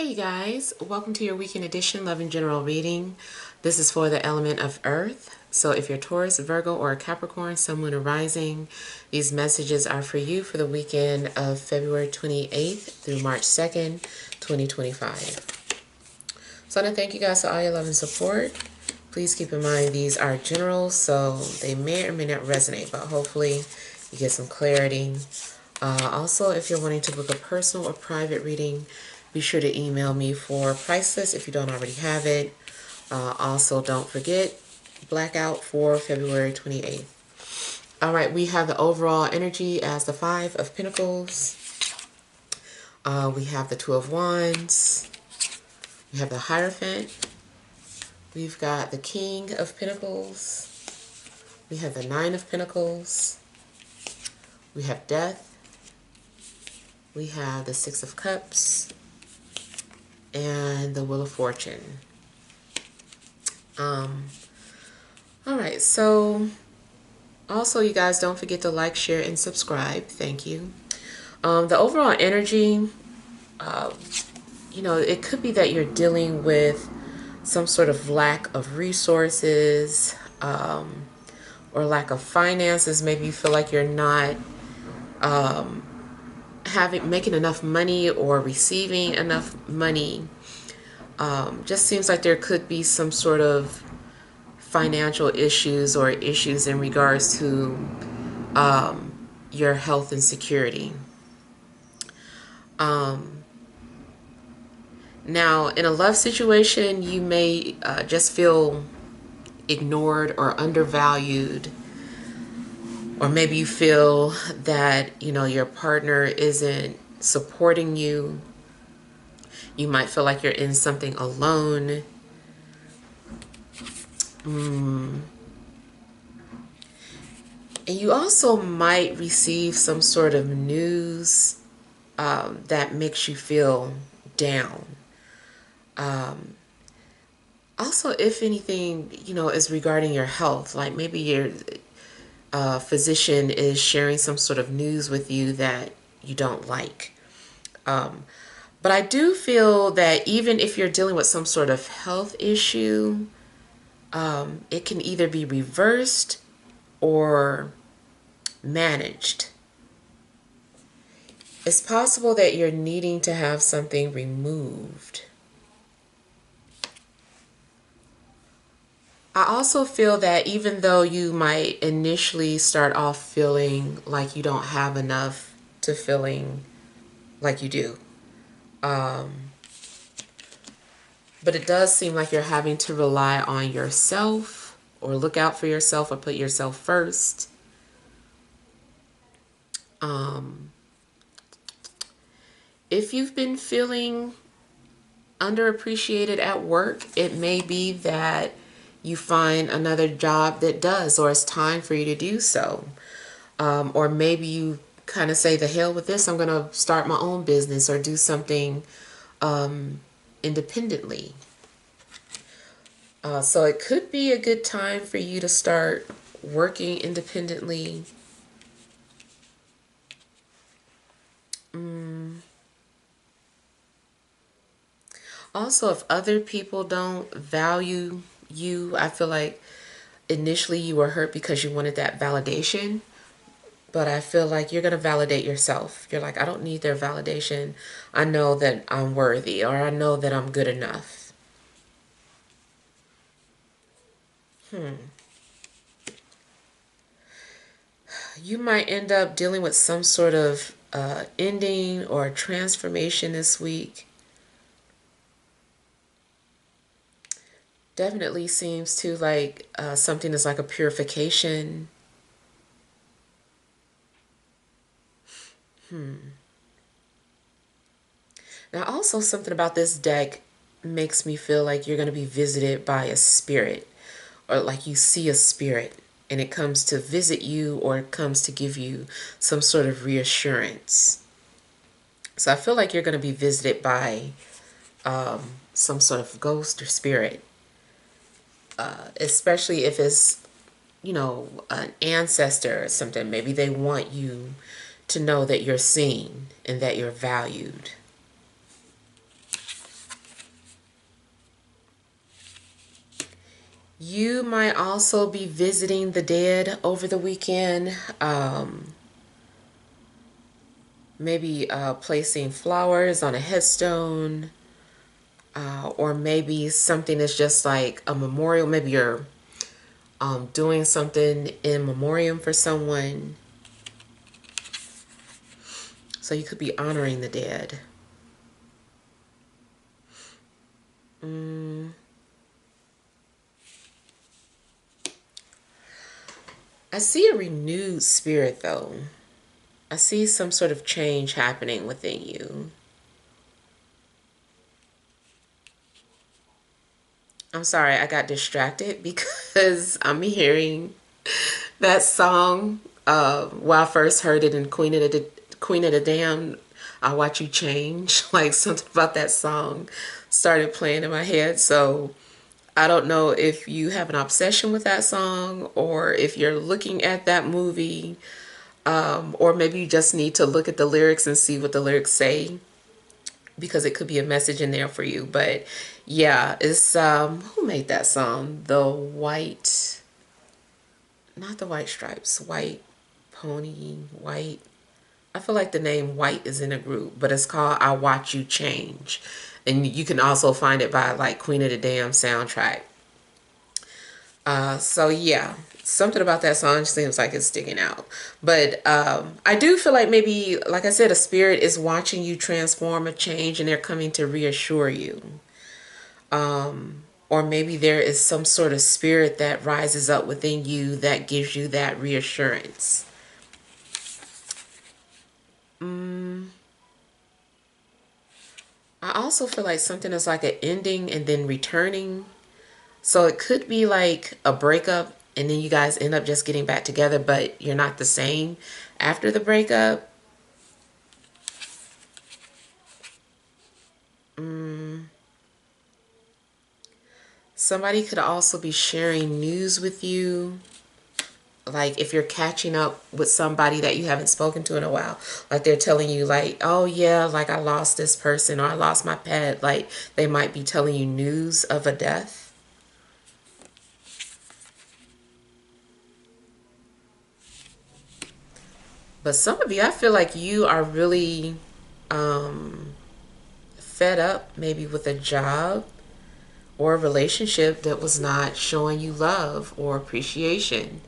Hey you guys, welcome to your weekend edition Love and General reading. This is for the element of Earth. So if you're Taurus, Virgo, or Capricorn, Sun, Moon, or Rising, these messages are for you for the weekend of February 28th through March 2nd, 2025. So I want to thank you guys for all your love and support. Please keep in mind these are general, so they may or may not resonate, but hopefully you get some clarity. Also, if you're wanting to book a personal or private reading, be sure to email me for price list if you don't already have it. Also, don't forget, blackout for February 28th. All right, we have the overall energy as the Five of Pentacles. We have the Two of Wands. We have the Hierophant. We've got the King of Pentacles. We have the Nine of Pentacles. We have Death. We have the Six of Cups. And the Wheel of Fortune. All right, so also you guys don't forget to like, share, and subscribe. Thank you. The overall energy, it could be that you're dealing with some sort of lack of resources or lack of finances. Maybe you feel like you're not making enough money or receiving enough money. Just seems like there could be some sort of financial issues or issues in regards to your health and security. Now, in a love situation, you may just feel ignored or undervalued, or maybe you feel that your partner isn't supporting you. You might feel like you're in something alone. And you also might receive some sort of news that makes you feel down. Also, if anything, is regarding your health, like maybe your physician is sharing some sort of news with you that you don't like. But I do feel that even if you're dealing with some sort of health issue, it can either be reversed or managed. It's possible that you're needing to have something removed. I also feel that even though you might initially start off feeling like you don't have enough to feeling like you do, but it does seem like you're having to rely on yourself or look out for yourself or put yourself first. If you've been feeling underappreciated at work, it may be that you find another job that does, or it's time for you to do so. Or maybe you kind of say, the hell with this, I'm going to start my own business or do something independently. So it could be a good time for you to start working independently. Also, if other people don't value you, I feel like initially you were hurt because you wanted that validation. But I feel like you're going to validate yourself. You're like, I don't need their validation. I know that I'm worthy, or I know that I'm good enough. You might end up dealing with some sort of ending or transformation this week. Definitely seems to like something is like a purification. Now also something about this deck makes me feel like you're going to be visited by a spirit, or like you see a spirit and it comes to visit you, or it comes to give you some sort of reassurance. So I feel like you're going to be visited by some sort of ghost or spirit, especially if it's an ancestor or something. Maybe they want you to know that you're seen and that you're valued. You might also be visiting the dead over the weekend. Maybe placing flowers on a headstone, or maybe something that's just like a memorial. Maybe you're doing something in memoriam for someone. So you could be honoring the dead. I see a renewed spirit though. I see some sort of change happening within you. I'm sorry, I got distracted because I'm hearing that song. When I first heard it in Queen of the Damned, I Watch You Change. Like something about that song started playing in my head. So I don't know if you have an obsession with that song or if you're looking at that movie, or maybe you just need to look at the lyrics and see what the lyrics say, because it could be a message in there for you. But yeah, it's who made that song? The White, not the White Stripes, White Pony, White. I feel like the name White is in a group, but it's called I Watch You Change. And you can also find it by like Queen of the Damned soundtrack. So yeah, something about that song seems like it's sticking out. But I do feel like maybe, like I said, a spirit is watching you transform, a change, and they're coming to reassure you. Or maybe there is some sort of spirit that rises up within you that gives you that reassurance. I also feel like something is like an ending and then returning. So it could be like a breakup and then you guys end up just getting back together, but you're not the same after the breakup. Somebody could also be sharing news with you. Like if you're catching up with somebody that you haven't spoken to in a while, like they're telling you like, oh yeah, like I lost this person or I lost my pet. Like they might be telling you news of a death. But some of you, I feel like you are really fed up maybe with a job or a relationship that was not showing you love or appreciation,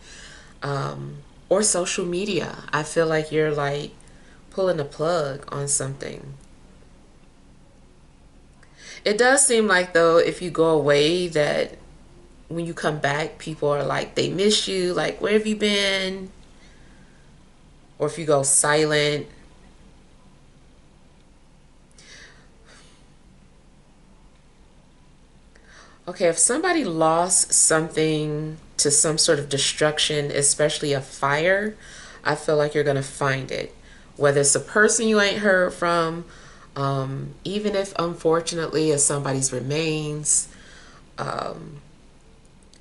or social media. I feel like you're like pulling a plug on something. It does seem like though if you go away that when you come back people are like they miss you, like where have you been? Or if you go silent. Okay, if somebody lost something to some sort of destruction, especially a fire, I feel like you're going to find it. Whether it's a person you ain't heard from, even if unfortunately it's somebody's remains,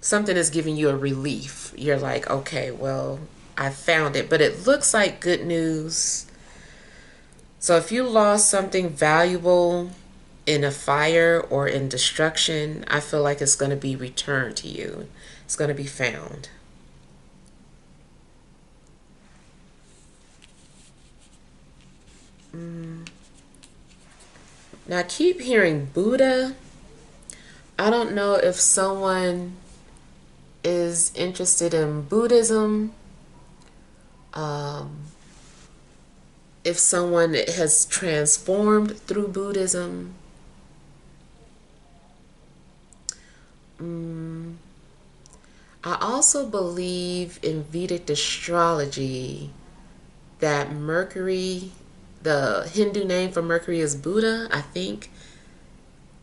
something is giving you a relief. You're like, okay, well, I found it. But it looks like good news. So if you lost something valuable in a fire or in destruction, I feel like it's going to be returned to you. It's going to be found. Now I keep hearing Buddha. I don't know if someone is interested in Buddhism, if someone has transformed through Buddhism. I also believe in Vedic astrology that Mercury, the Hindu name for Mercury is Buddha, I think.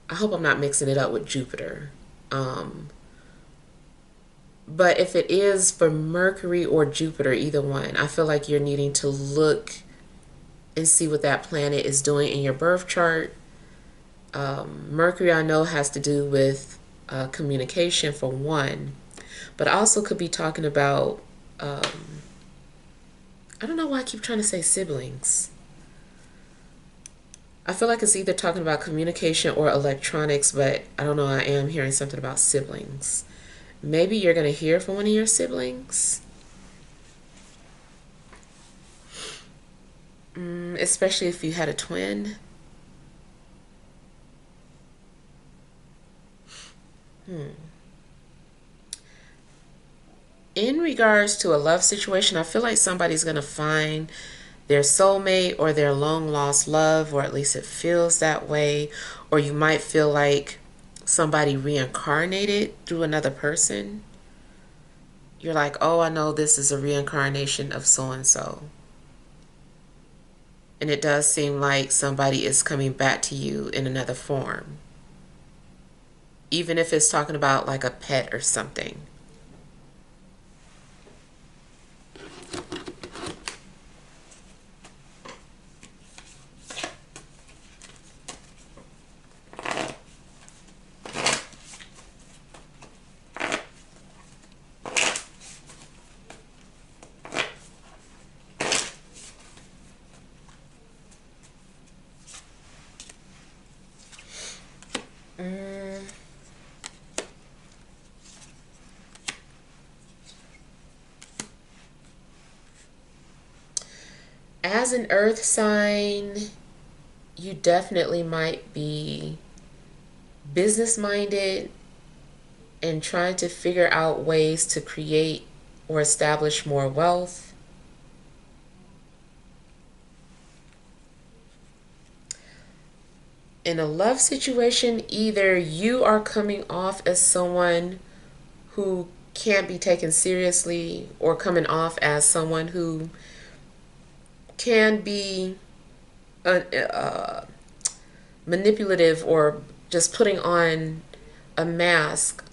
I hope I'm not mixing it up with Jupiter. But if it is for Mercury or Jupiter, either one, I feel like you're needing to look and see what that planet is doing in your birth chart. Mercury, I know, has to do with communication for one, but also could be talking about, I don't know why I keep trying to say siblings. I feel like it's either talking about communication or electronics, but I don't know, I am hearing something about siblings Maybe you're going to hear from one of your siblings. Especially if you had a twin. In regards to a love situation, I feel like somebody's going to find their soulmate or their long lost love, or at least it feels that way. Or you might feel like somebody reincarnated through another person. You're like, oh, I know this is a reincarnation of so and so. And it does seem like somebody is coming back to you in another form. Even if it's talking about like a pet or something. As an earth sign, you definitely might be business minded and trying to figure out ways to create or establish more wealth. In a love situation, either you are coming off as someone who can't be taken seriously, or coming off as someone who can be manipulative, or just putting on a mask,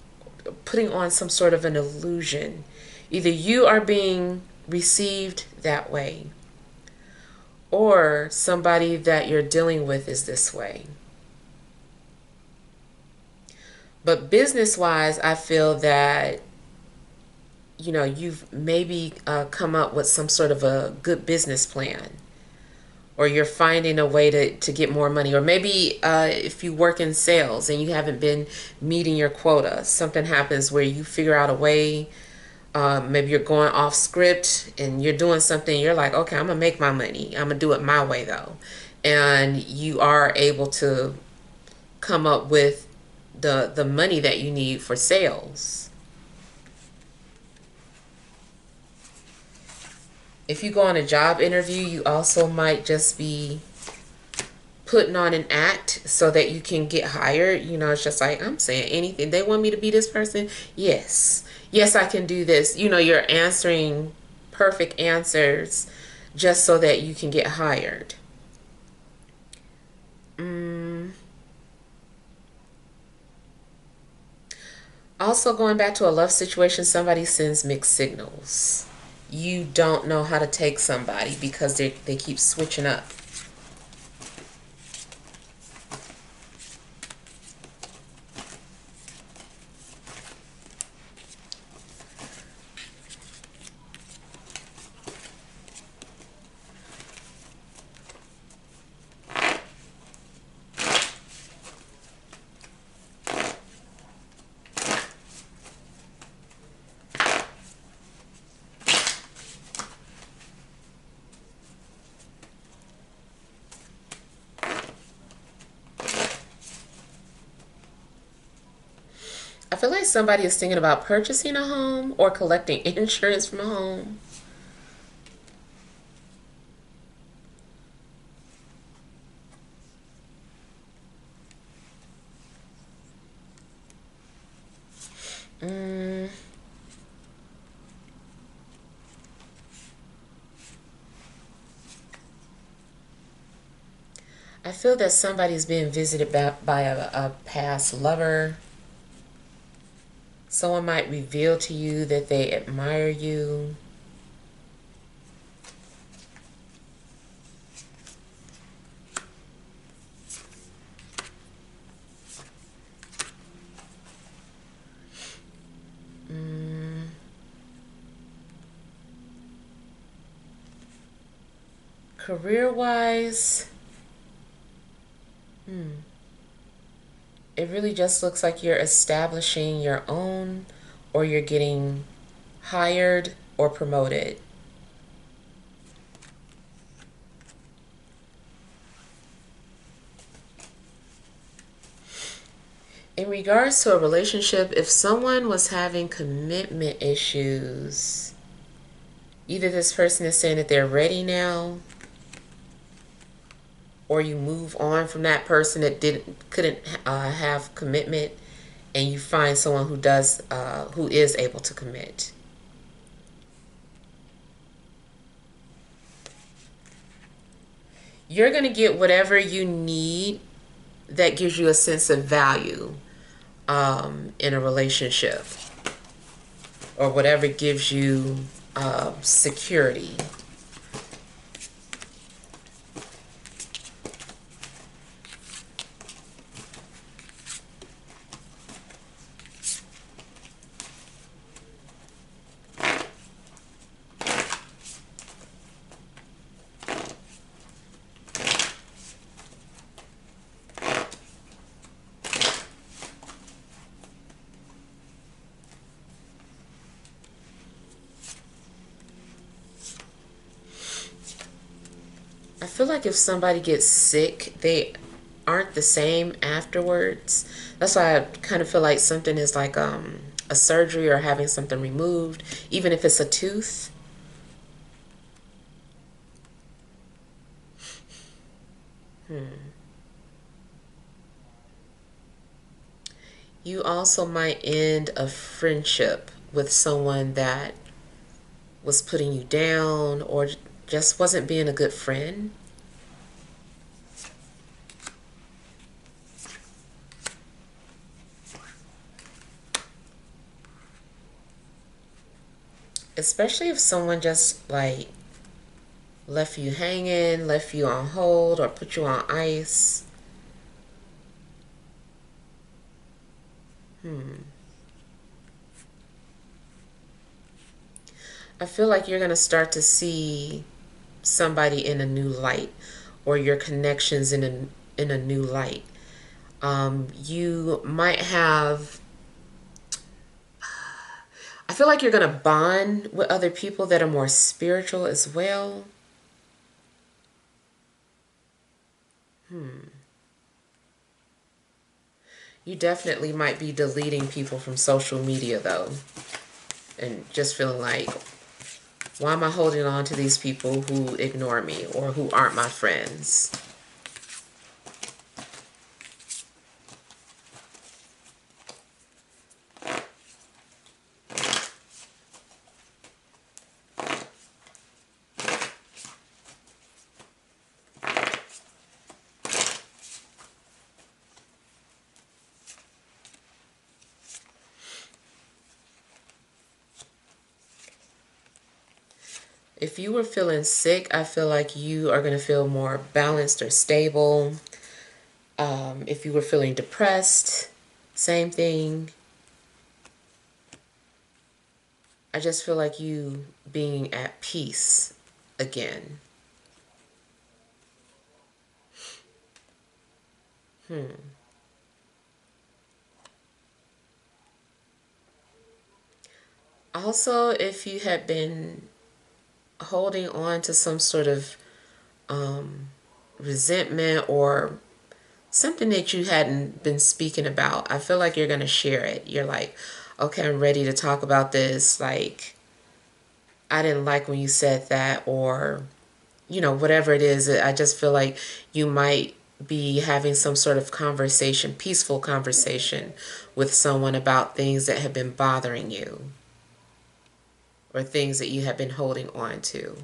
putting on some sort of an illusion. Either you are being received that way, or somebody that you're dealing with is this way. But business-wise, I feel that, you know, you've maybe come up with some sort of a good business plan, or you're finding a way to get more money. Or maybe if you work in sales and you haven't been meeting your quota, something happens where you figure out a way. Maybe you're going off script and you're doing something. You're like, okay, I'm going to make my money. I'm going to do it my way, though. And you are able to come up with the money that you need for sales. If you go on a job interview, you also might just be putting on an act so that you can get hired. You know, it's just like, I'm saying anything. They want me to be this person. Yes. Yes, I can do this. You know, you're answering perfect answers just so that you can get hired. Also, going back to a love situation, somebody sends mixed signals. You don't know how to take somebody because they keep switching up. I feel like somebody is thinking about purchasing a home or collecting insurance from a home. I feel that somebody's being visited by a past lover. Someone might reveal to you that they admire you. Career-wise, it really just looks like you're establishing your own or you're getting hired or promoted. In regards to a relationship, if someone was having commitment issues, either this person is saying that they're ready now, or you move on from that person that couldn't have commitment, and you find someone who is able to commit. You're going to get whatever you need that gives you a sense of value in a relationship, or whatever gives you security. I feel like if somebody gets sick, they aren't the same afterwards. That's why I kind of feel like something is like a surgery or having something removed, even if it's a tooth. You also might end a friendship with someone that was putting you down or just wasn't being a good friend. Especially if someone just like left you hanging, left you on hold, or put you on ice. I feel like you're going to start to see somebody in a new light, or your connections in a new light. You might have, I feel like you're going to bond with other people that are more spiritual as well. You definitely might be deleting people from social media though, and just feeling like, why am I holding on to these people who ignore me or who aren't my friends? If you were feeling sick, I feel like you are going to feel more balanced or stable. If you were feeling depressed, same thing. I just feel like you being at peace again. Also, if you had been holding on to some sort of resentment or something that you hadn't been speaking about, I feel like you're going to share it. You're like, okay, I'm ready to talk about this. Like, I didn't like when you said that, or, whatever it is. I just feel like you might be having some sort of conversation, peaceful conversation with someone about things that have been bothering you, or things that you have been holding on to.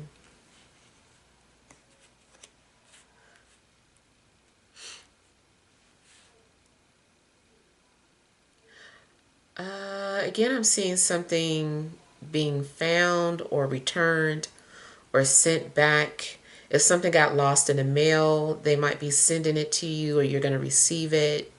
Again, I'm seeing something being found or returned or sent back. If something got lost in the mail, they might be sending it to you, or you're going to receive it.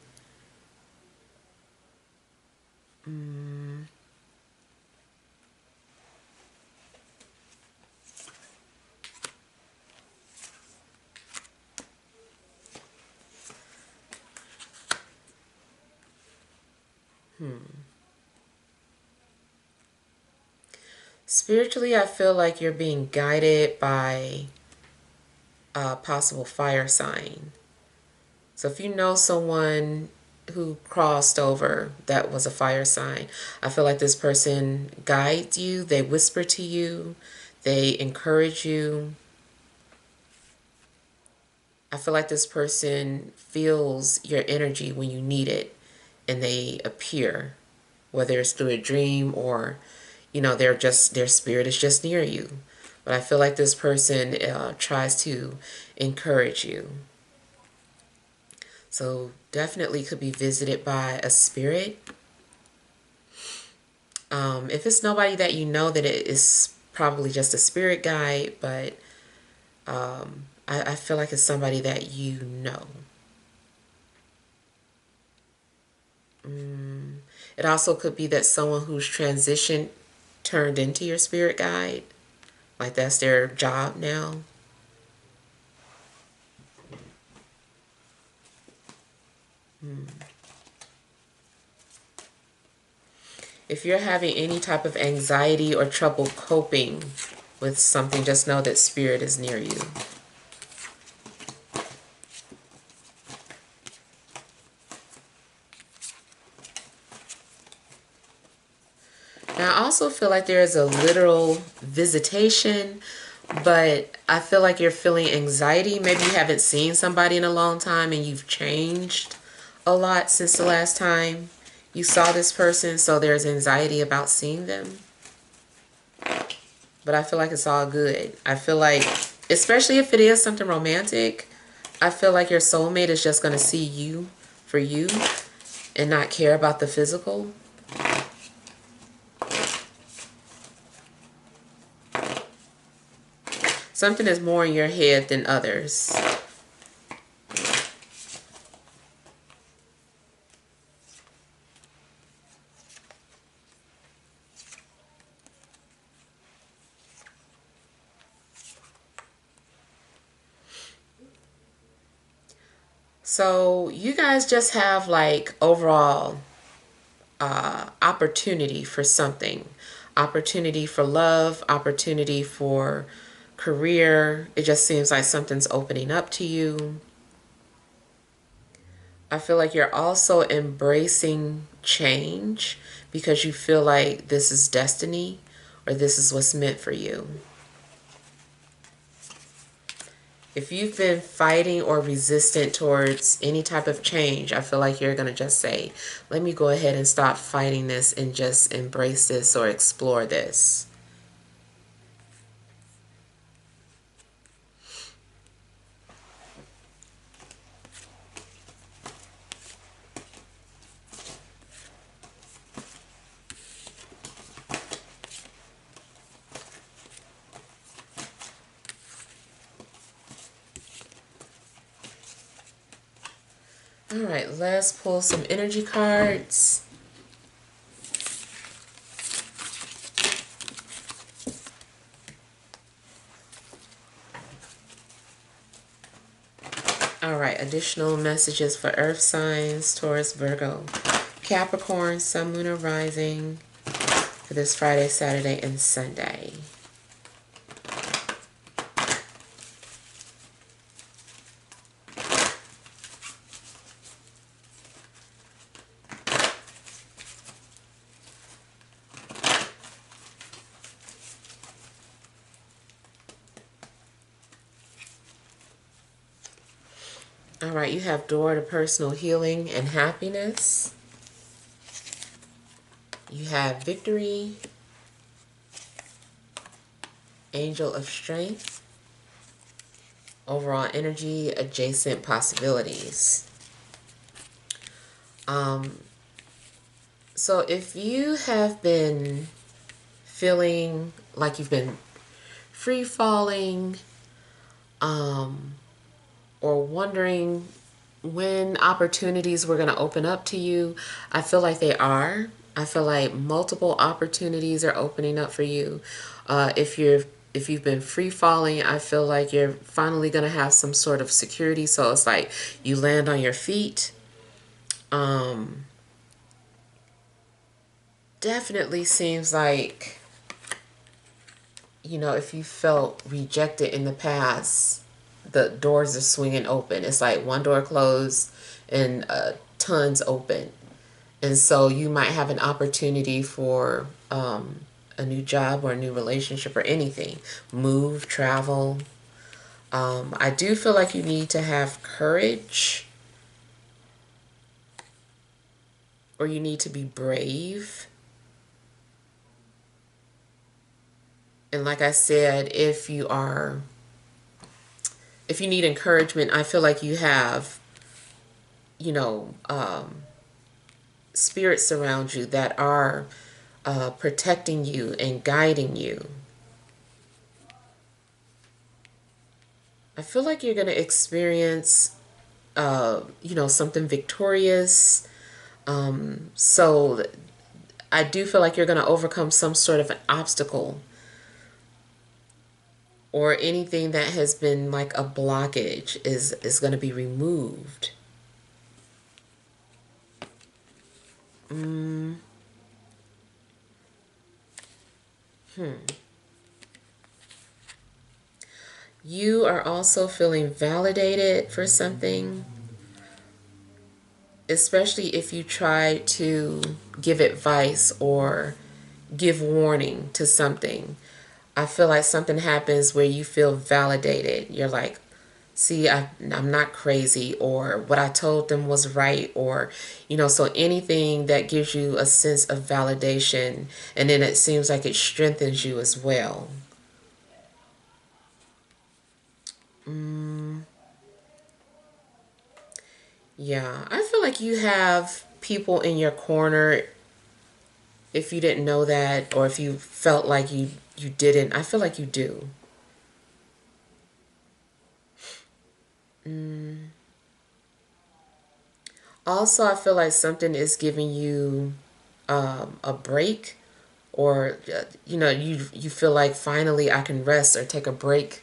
Spiritually, I feel like you're being guided by a possible fire sign. So if you know someone who crossed over that was a fire sign, I feel like this person guides you, they whisper to you, they encourage you. I feel like this person feels your energy when you need it and they appear, whether it's through a dream or, you know, their spirit is just near you. But I feel like this person tries to encourage you. So definitely could be visited by a spirit. If it's nobody that you know, then it is probably just a spirit guide, but I feel like it's somebody that you know. It also could be that someone who's transitioned turned into your spirit guide. Like that's their job now. If you're having any type of anxiety or trouble coping with something, just know that spirit is near you. Now, I also feel like there is a literal visitation, but I feel like you're feeling anxiety. Maybe you haven't seen somebody in a long time and you've changed a lot since the last time you saw this person, so there's anxiety about seeing them. But I feel like it's all good. I feel like, especially if it is something romantic, I feel like your soulmate is just going to see you for you and not care about the physical. Something is more in your head than others. So you guys just have like overall opportunity for something. Opportunity for love, opportunity for career. It just seems like something's opening up to you. I feel like you're also embracing change because you feel like this is destiny or this is what's meant for you. If you've been fighting or resistant towards any type of change, I feel like you're going to just say, let me go ahead and stop fighting this and just embrace this or explore this. All right, let's pull some energy cards. All right, additional messages for Earth signs, Taurus, Virgo, Capricorn, Sun, Moon, or Rising for this Friday, Saturday, and Sunday. All right, you have door to personal healing and happiness. You have victory, angel of strength, overall energy, adjacent possibilities. So if you have been feeling like you've been free falling, or wondering when opportunities were going to open up to you, I feel like they are. I feel like multiple opportunities are opening up for you. If you've been free falling, I feel like you're finally going to have some sort of security. So it's like you land on your feet. Definitely seems like you know, if you felt rejected in the past, the doors are swinging open. It's like one door closed and tons open. And so you might have an opportunity for a new job or a new relationship or anything. Move, travel. I do feel like you need to have courage, or you need to be brave. And like I said, if you need encouragement, I feel like you have, you know, spirits around you that are protecting you and guiding you. I feel like you're going to experience, you know, something victorious. So I do feel like you're going to overcome some sort of an obstacle or anything that has been like a blockage is going to be removed. You are also feeling validated for something, especially if you try to give advice or give warning to something. I feel like something happens where you feel validated. You're like, see, I'm not crazy, or what I told them was right, or, you know, so anything that gives you a sense of validation, and then it seems like it strengthens you as well. Yeah, I feel like you have people in your corner. If you didn't know that, or if you felt like you didn't, I feel like you do. Also, I feel like something is giving you a break, or you know, you feel like finally I can rest or take a break,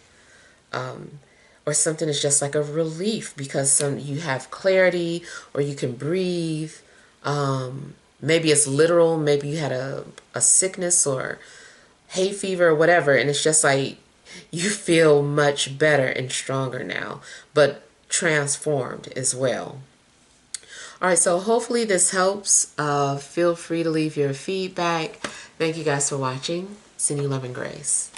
or something is just like a relief because you have clarity or you can breathe. Maybe it's literal. Maybe you had a sickness or hay fever or whatever, and it's just like you feel much better and stronger now, but transformed as well. All right, so hopefully this helps. Feel free to leave your feedback. Thank you guys for watching. Sending love and grace.